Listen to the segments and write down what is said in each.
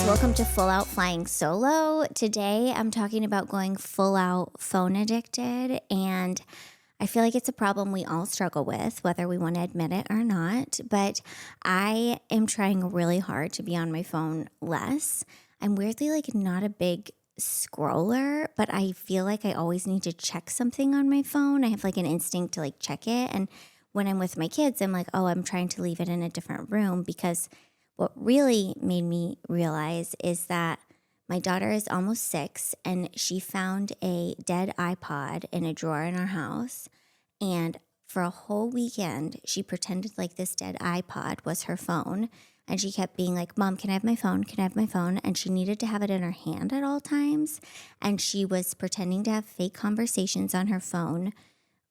Welcome to Full Out Flying Solo. Today I'm talking about going full out phone addicted, and I feel like it's a problem we all struggle with, whether we want to admit it or not. But I am trying really hard to be on my phone less. I'm weirdly not a big scroller, but I feel like I always need to check something on my phone. I have an instinct to check it. And when I'm with my kids, I'm like, oh, I'm trying to leave it in a different room, because what really made me realize is that my daughter is almost 6 and she found a dead iPod in a drawer in our house. And for a whole weekend, she pretended like this dead iPod was her phone. And she kept being like, Mom, can I have my phone? Can I have my phone? And she needed to have it in her hand at all times. And she was pretending to have fake conversations on her phone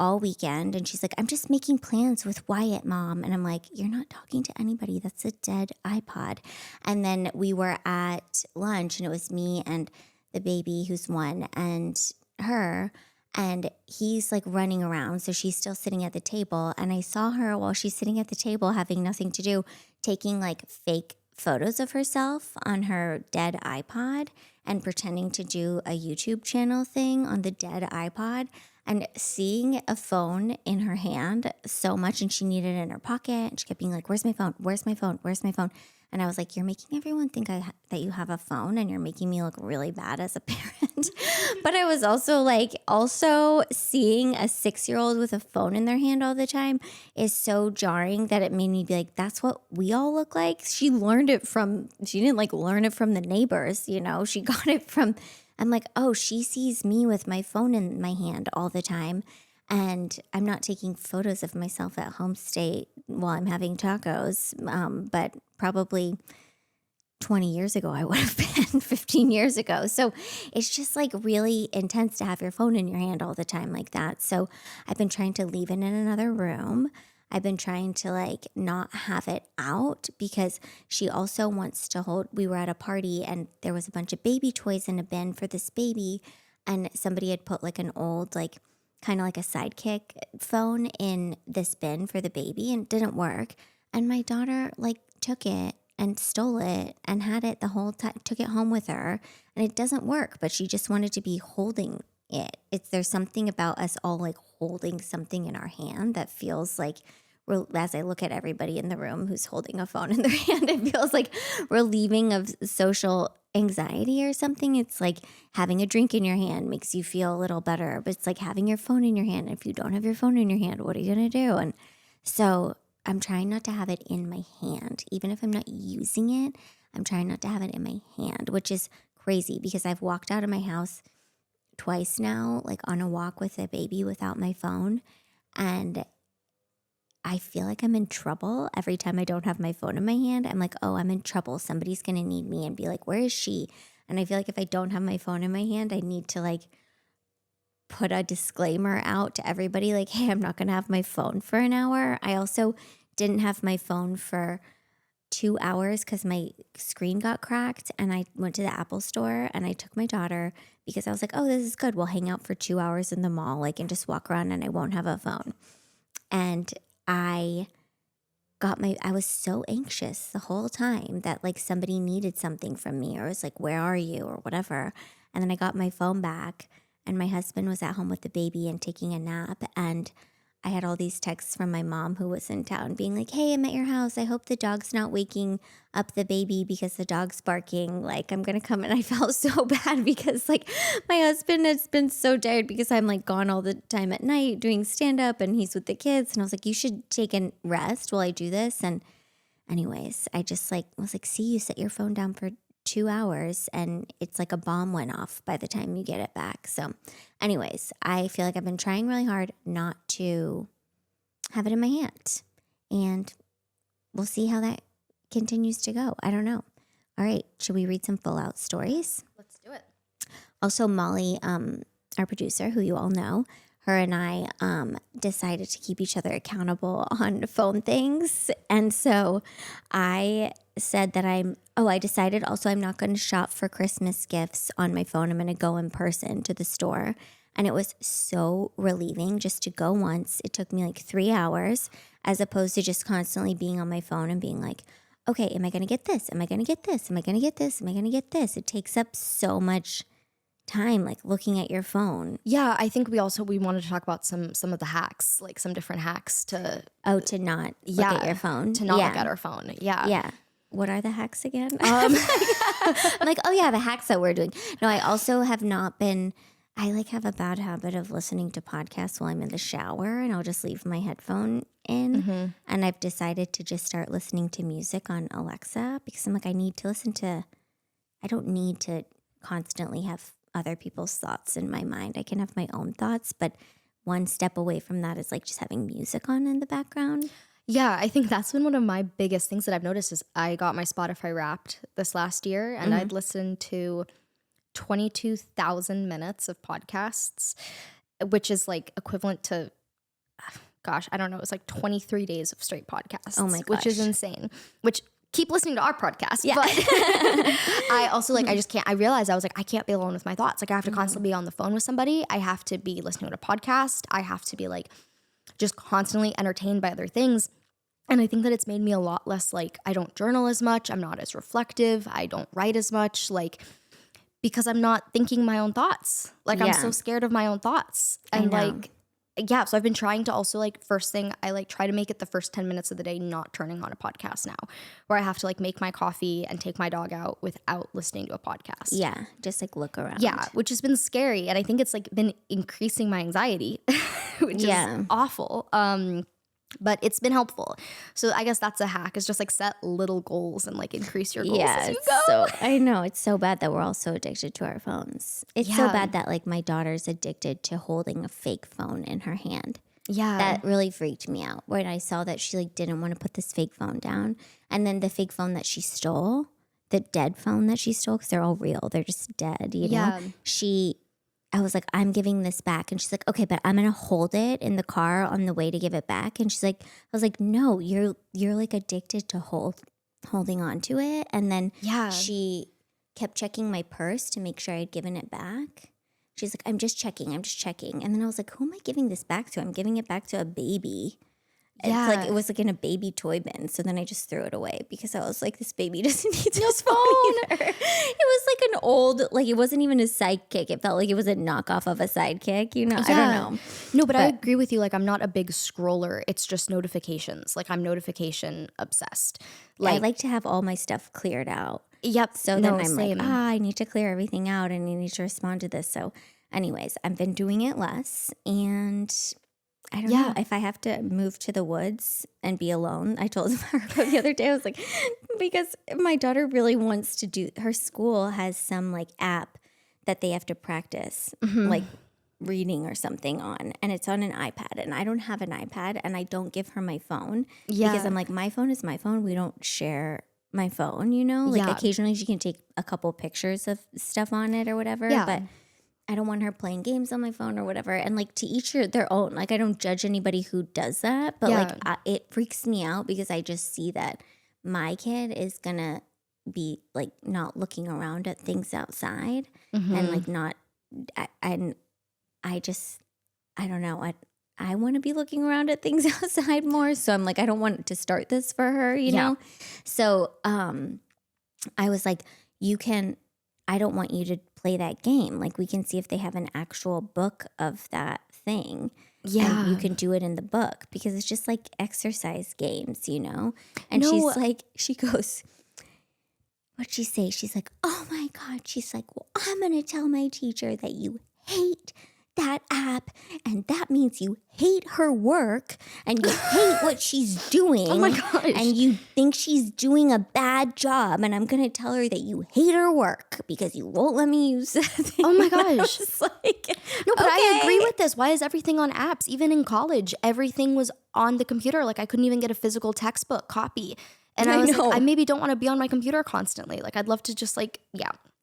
all weekend. And she's like, I'm just making plans with Wyatt, Mom. And I'm like, you're not talking to anybody. That's a dead iPod. And then we were at lunch and it was me and the baby who's 1 and her. And he's running around. So she's still sitting at the table. And I saw her while she's sitting at the table having nothing to do, taking fake photos of herself on her dead iPod and pretending to do a YouTube channel thing on the dead iPod. And seeing a phone in her hand so much, and she needed it in her pocket, and she kept being like, where's my phone? Where's my phone? Where's my phone? And I was like, you're making everyone think that you have a phone, and you're making me look really bad as a parent. But I was also seeing a 6-year-old with a phone in their hand all the time is so jarring that it made me be like, that's what we all look like. She didn't learn it from the neighbors, she got it from, I'm like, oh, she sees me with my phone in my hand all the time. And I'm not taking photos of myself at home state while I'm having tacos. But probably 20 years ago, I would have been 15 years ago. So it's just really intense to have your phone in your hand all the time like that. So I've been trying to leave it in another room. I've been trying to not have it out, because she also wants to hold, we were at a party and there was a bunch of baby toys in a bin for this baby. And somebody had put an old, kind of like a sidekick phone in this bin for the baby, and it didn't work. And my daughter took it and stole it and had it the whole time, took it home with her, and it doesn't work, but she just wanted to be holding it. There's something about us all holding something in our hand that feels as I look at everybody in the room who's holding a phone in their hand, it feels relieving of social anxiety or something. It's having a drink in your hand makes you feel a little better, but it's having your phone in your hand. If you don't have your phone in your hand, what are you going to do? And so I'm trying not to have it in my hand. Even if I'm not using it, I'm trying not to have it in my hand, which is crazy because I've walked out of my house twice now, on a walk with a baby without my phone. And I feel like I'm in trouble every time I don't have my phone in my hand. I'm like, oh, I'm in trouble. Somebody's going to need me and be like, where is she? And I feel like if I don't have my phone in my hand, I need to put a disclaimer out to everybody hey, I'm not going to have my phone for an hour. I also didn't have my phone for 2 hours because my screen got cracked, and I went to the Apple store and I took my daughter because I was like, oh, this is good. We'll hang out for 2 hours in the mall, and just walk around, and I won't have a phone. And I was so anxious the whole time that somebody needed something from me, or was where are you, or whatever. And then I got my phone back, and my husband was at home with the baby and taking a nap, and I had all these texts from my mom who was in town being like, hey, I'm at your house. I hope the dog's not waking up the baby because the dog's barking. I'm going to come. And I felt so bad because my husband has been so tired because I'm gone all the time at night doing stand up, and he's with the kids. And I was like, you should take a rest while I do this. And anyways, I just was like, see, you set your phone down for 2 hours and it's a bomb went off by the time you get it back. So anyways, I feel I've been trying really hard not to have it in my hand, and we'll see how that continues to go. I don't know. All right. Should we read some full out stories? Let's do it. Also, Molly, our producer, who you all know, her and I decided to keep each other accountable on phone things. And so I said that I decided also I'm not going to shop for Christmas gifts on my phone. I'm going to go in person to the store. And it was so relieving just to go once. It took me 3 hours as opposed to just constantly being on my phone and being like, okay, am I going to get this? Am I going to get this? Am I going to get this? Am I going to get this? It takes up so much time, like looking at your phone. Yeah, I think we wanted to talk about some of the hacks, like some different hacks to not look at your phone. To not look at our phone. Yeah. Yeah. What are the hacks again? I'm like, oh yeah, the hacks that we're doing. No, I also have not been, I like have a bad habit of listening to podcasts while I'm in the shower, and I'll just leave my headphone in. And I've decided to just start listening to music on Alexa because I'm like, I don't need to constantly have other people's thoughts in my mind. I can have my own thoughts, but one step away from that is like just having music on in the background. Yeah, I think that's been one of my biggest things that I've noticed is I got my Spotify Wrapped this last year, and I'd listened to 22,000 minutes of podcasts, which is like equivalent to, gosh, I don't know, it's like 23 days of straight podcasts. Oh my gosh. Which is insane. Which, keep listening to our podcast. Yeah. But I also like, I just can't, I realized I was like, I can't be alone with my thoughts. Like I have to constantly be on the phone with somebody. I have to be listening to a podcast. I have to be like just constantly entertained by other things. And I think that it's made me a lot less like, I don't journal as much. I'm not as reflective. I don't write as much, like, because I'm not thinking my own thoughts. Like I'm so scared of my own thoughts. And like, yeah, so I've been trying to also like first thing, I like try to make it the first 10 minutes of the day not turning on a podcast now, where I have to like make my coffee and take my dog out without listening to a podcast. Yeah, just like look around. Yeah, which has been scary. And I think it's like been increasing my anxiety, which is awful. But it's been helpful. So I guess that's a hack, is just like set little goals and like increase your goals as you go. So I know it's so bad that we're all so addicted to our phones. It's so bad that like my daughter's addicted to holding a fake phone in her hand. Yeah. That really freaked me out when I saw that she like didn't want to put this fake phone down. And then the fake phone that she stole, the dead phone that she stole, because they're all real, they're just dead, you know? I was like, I'm giving this back. And she's like, okay, but I'm going to hold it in the car on the way to give it back. And she's like, I was like, no, you're like addicted to holding on to it. And then she kept checking my purse to make sure I'd given it back. She's like, I'm just checking. And then I was like, who am I giving this back to? I'm giving it back to a baby. Yeah. It's like, it was like in a baby toy bin. So then I just threw it away because I was like, this baby doesn't need this phone either. It was like an old, like it wasn't even a sidekick. It felt like it was a knockoff of a sidekick, you know? I don't know. No, but I agree with you. Like I'm not a big scroller. It's just notifications. Like I'm notification obsessed. Like I like to have all my stuff cleared out. Yep. So then I'm like, I need to clear everything out and I need to respond to this. So anyways, I've been doing it less, and I don't know if I have to move to the woods and be alone. I told Marco the other day, I was like, because my daughter really wants to do, her school has some like app that they have to practice like reading or something on, and it's on an iPad, and I don't have an iPad, and I don't give her my phone because I'm like, my phone is my phone. We don't share my phone, you know? Like occasionally she can take a couple pictures of stuff on it or whatever, but I don't want her playing games on my phone or whatever. And like to each their own. Like I don't judge anybody who does that, but like it freaks me out because I just see that my kid is gonna be like not looking around at things outside and like not. I don't know. I want to be looking around at things outside more. So I'm like, I don't want to start this for her, you know? So I was like, I don't want you to play that game. Like we can see if they have an actual book of that thing. Yeah. And you can do it in the book because it's just like exercise games, you know? And she's like, she goes, what'd she say? She's like, oh my God. She's like, well, I'm going to tell my teacher that you hate that app, and that means you hate her work and you hate what she's doing. Oh my gosh. And you think she's doing a bad job, and I'm going to tell her that you hate her work because you won't let me use that thing. Oh my gosh. Like, no, but I agree with this. Why is everything on apps? Even in college, everything was on the computer. Like I couldn't even get a physical textbook copy. And I was like, I maybe don't want to be on my computer constantly. Like I'd love to just like,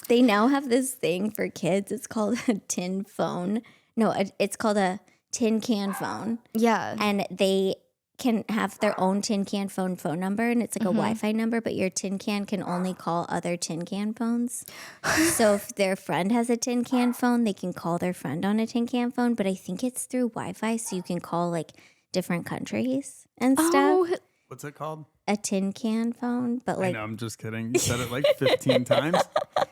They now have this thing for kids. It's called a tin phone. No, it's called a tin can phone. Yeah. And they can have their own tin can phone number, and it's like a Wi-Fi number, but your tin can only call other tin can phones. So if their friend has a tin can phone, they can call their friend on a tin can phone, but I think it's through Wi-Fi, so you can call like different countries and stuff. What's it called? A tin can phone, but I like know, I'm just kidding. You said it like 15 times.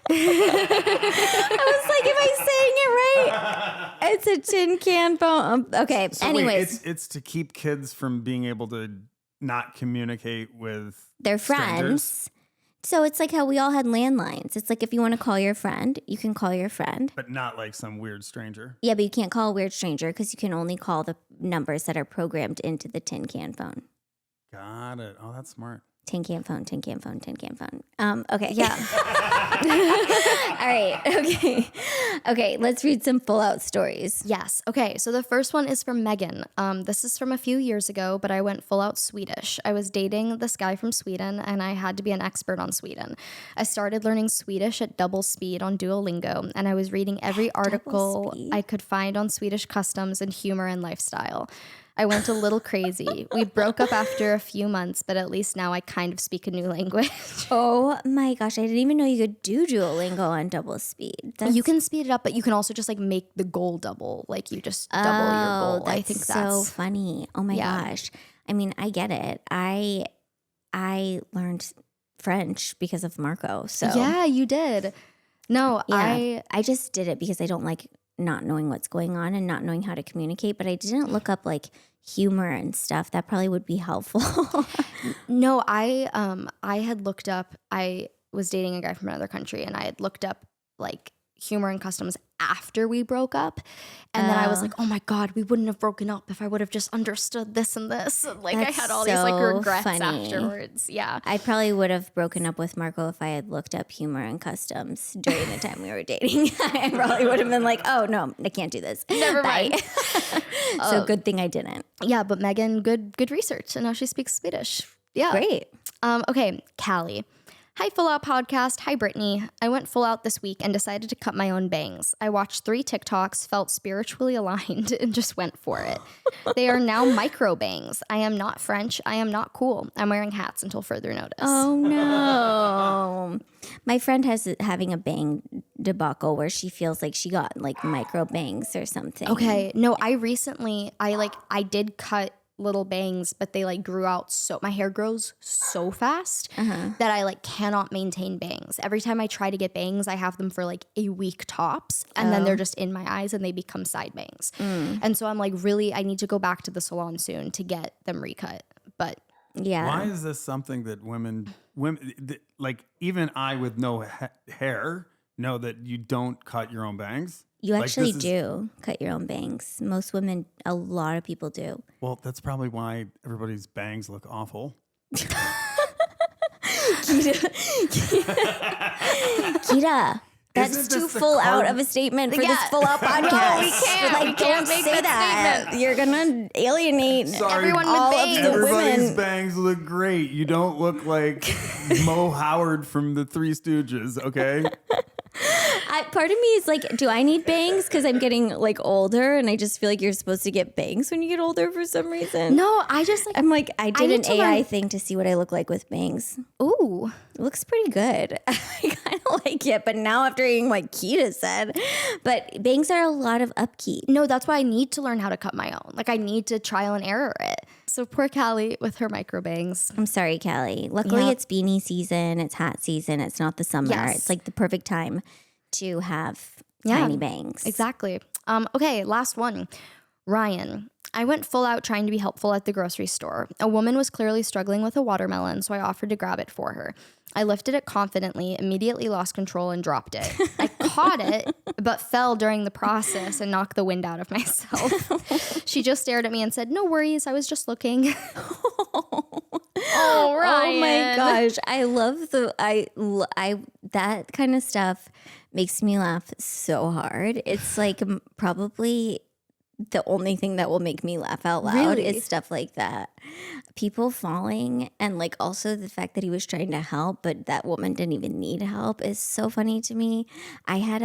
I was like, am I saying it right? It's a tin can phone. Okay. So Anyways, wait, it's to keep kids from being able to not communicate with they're strangers? friends. So it's like how we all had landlines. It's like if you want to call your friend, you can call your friend. But not like some weird stranger. Yeah, but you can't call a weird stranger because you can only call the numbers that are programmed into the tin can phone. Got it. Oh, that's smart. Tin can phone, tin can phone, tin can phone. Okay. Yeah. All right. Okay. Okay. Let's read some full out stories. Yes. Okay. So the first one is from Megan. This is from a few years ago, but I went full out Swedish. I was dating this guy from Sweden, and I had to be an expert on Sweden. I started learning Swedish at double speed on Duolingo, and I was reading every article speed? I could find on Swedish customs and humor and lifestyle. I went a little crazy. We broke up after a few months, but at least now I kind of speak a new language. Oh my gosh. I didn't even know you could do Duolingo on double speed. You can speed it up, but you can also just like make the goal double. Like you just double your goal. I think so that's funny. Oh my Yeah. gosh. I mean, I get it. I learned French because of Marco. So Yeah, you did. No, yeah, I just did it because I don't like not knowing what's going on and not knowing how to communicate, but I didn't look up like humor and stuff. That probably would be helpful. I had looked up. I was dating a guy from another country, and I had looked up like humor and customs after we broke up, and then I was like, oh my god, we wouldn't have broken up if I would have just understood this and this. And, like That's I had all these like so regrets funny. afterwards. Yeah. I probably would have broken up with Marco if I had looked up humor and customs during the time we were dating. I probably would have been like, oh no, I can't do this. Never Bye. mind. So good thing I didn't. Yeah, but Megan, good research, and now she speaks Swedish. Yeah. Great. Okay, Callie. Hi, Full Out Podcast. Hi, Brittany. I went full out this week and decided to cut my own bangs. I watched 3 TikToks, felt spiritually aligned, and just went for it. They are now micro bangs. I am not French. I am not cool. I'm wearing hats until further notice. Oh no. My friend has having a bang debacle where she feels like she got like micro bangs or something. Okay. No, I did cut little bangs, but they like grew out my hair grows so fast that I like cannot maintain bangs. Every time I try to get bangs, I have them for like a week tops, and then they're just in my eyes and they become side bangs. And so I'm like, really, I need to go back to the salon soon to get them recut. But Yeah. Why is this something that women like even I with no hair know that you don't cut your own bangs? You Like, actually this is- do cut your own bangs. Most women, a lot of people do. Well, that's probably why everybody's bangs look awful. Kita, that's Isn't too this the full out card- of a statement for Yeah. this full out podcast. we can't. Like, We don't can't make say that that. You're gonna alienate Sorry, Everyone with all bangs. of the everybody's women. bangs look great. You don't look like Mo Howard from the Three Stooges, okay? Part of me is like, do I need bangs? Because I'm getting like older, and I just feel like you're supposed to get bangs when you get older for some reason. no, I just like, I'm like, I did need an to AI learn- thing to see what I look like with bangs. ooh. It looks pretty good. I kind of like it, but now after hearing what Kita said, but bangs are a lot of upkeep. No, that's why I need to learn how to cut my own. Like I need to trial and error it. So poor Callie with her micro bangs. I'm sorry, Callie. Luckily, Yeah. it's beanie season. It's hat season. It's not the summer. Yes. It's like the perfect time to have Yeah, tiny bangs. Exactly. Okay, last one. Ryan. I went full out trying to be helpful at the grocery store. A woman was clearly struggling with a watermelon, so I offered to grab it for her. I lifted it confidently, immediately lost control, and dropped it. I caught it, but fell during the process and knocked the wind out of myself. She just stared at me and said, "No worries, I was just looking." Oh, Ryan. Oh my gosh. I love that kind of stuff makes me laugh so hard. It's like probably the only thing that will make me laugh out loud Really? is stuff like that. People falling, and like also the fact that he was trying to help, but that woman didn't even need help is so funny to me. I had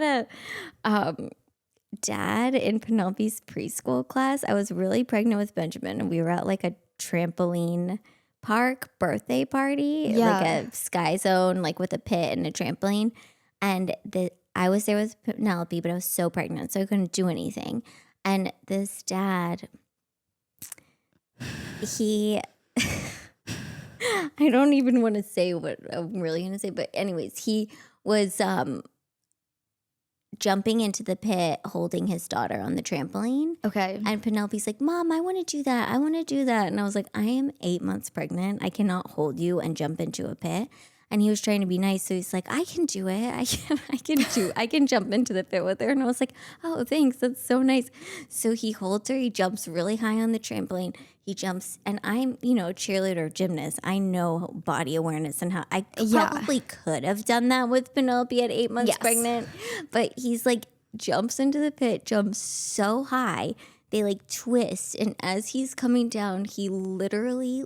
a dad in Penelope's preschool class. I was really pregnant with Benjamin, and we were at like a trampoline park birthday party, Yeah. like a sky zone, like with a pit and a trampoline. And I was there with Penelope, but I was so pregnant, so I couldn't do anything. And this dad he I don't even want to say what I'm really going to say, but anyways, he was jumping into the pit holding his daughter on the trampoline. Okay. And Penelope's like, Mom, I want to do that. I want to do that. And I was like, I am 8 months pregnant. I cannot hold you and jump into a pit. And he was trying to be nice. So he's like, I can do it. I can jump into the pit with her. And I was like, oh, thanks. That's so nice. So he holds her. He jumps really high on the trampoline. He jumps. And I'm, cheerleader gymnast. I know body awareness and how I probably could have done that with Penelope at 8 months pregnant. But he's like, jumps into the pit, jumps so high. They like twist. And as he's coming down, he literally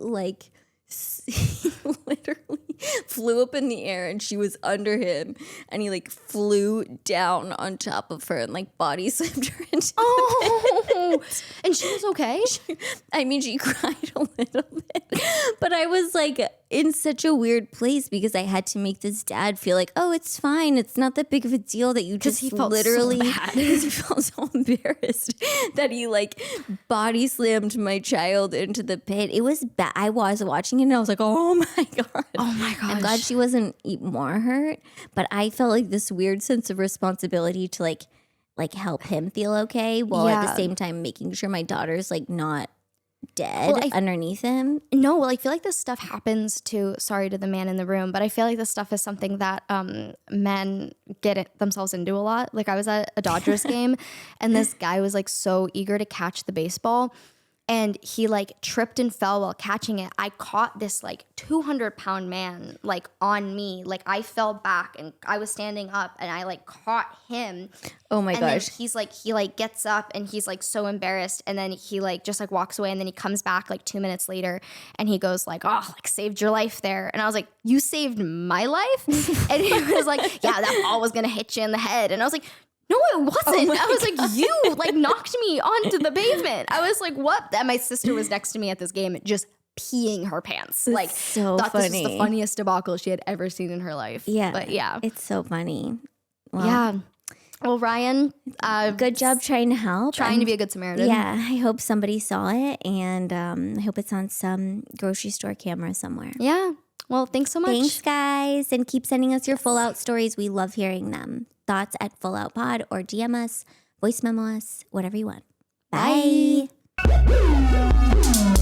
flew up in the air and she was under him and he like flew down on top of her and like body slammed her into the pit. And she was okay? She cried a little bit. But I was like in such a weird place because I had to make this dad feel like, oh, it's fine. It's not that big of a deal that you just he felt literally, so bad. he felt so embarrassed that he like body slammed my child into the pit. It was bad. I was watching it and I was like, oh my God. Oh my gosh. I'm glad she wasn't more hurt, but I felt like this weird sense of responsibility to like help him feel okay while at the same time making sure my daughter's like not dead underneath him. No, I feel like this stuff happens to, sorry to the man in the room, but I feel like this stuff is something that men themselves into a lot. Like I was at a Dodgers game and this guy was like so eager to catch the baseball and he like tripped and fell while catching it. I caught this like 200-pound man like on me. Like I fell back and I was standing up and I like caught him. Oh my gosh. Then he gets up and he's like so embarrassed and then he like just like walks away and then he comes back like 2 minutes later and he goes like, oh, like saved your life there. And I was like, you saved my life? And he was like, yeah, that ball was gonna hit you in the head. And I was like, no, it wasn't. I was like, you like knocked me onto the pavement. I was like, what? And my sister was next to me at this game just peeing her pants. It's like so thought funny. This was the funniest debacle she had ever seen in her life. Yeah. But yeah. It's so funny. Well, yeah. Well, Ryan, good job trying to help. Trying to be a good Samaritan. Yeah, I hope somebody saw it and I hope it's on some grocery store camera somewhere. Yeah. Well, thanks so much. Thanks, guys. And keep sending us your full out stories. We love hearing them. Thoughts at Full Out Pod or DM us, voice memo us, whatever you want. Bye. Bye.